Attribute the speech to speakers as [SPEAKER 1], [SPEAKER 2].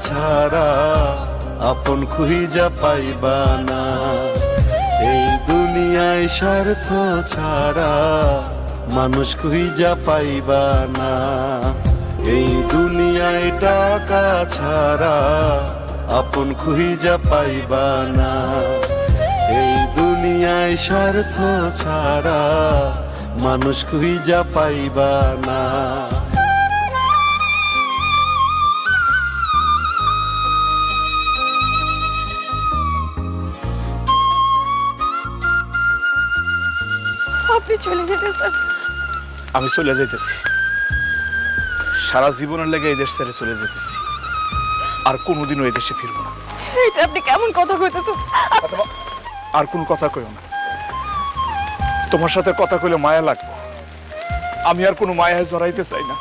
[SPEAKER 1] ছাড়া আপন খুঁজা পাইবা না। এই দুনিয়ায় স্বার্থ ছাড়া মানুষ খুঁজা পাইবা না। এই দুনিয়ায় টাকা ছাড়া আপন খুঁজা পাইবা না। এই দুনিয়ায় স্বার্থ ছাড়া মানুষ খুঁজা পাইবা না।
[SPEAKER 2] আপনি চলে যেতেছেন?
[SPEAKER 3] আমি চলে যাইতেছি, সারা জীবনের লেগে এই দেশ ছেড়ে চলে যেতেছি, আর কোনোদিনও এই দেশে ফিরবো না।
[SPEAKER 2] এটা আপনি কেমন কথা কইতেছেন?
[SPEAKER 3] আর কোন কথা কইও না, তোমার সাথে কথা কইলে মায়া লাগবে, আমি আর কোনো মায়ায় জড়াইতে চাই না।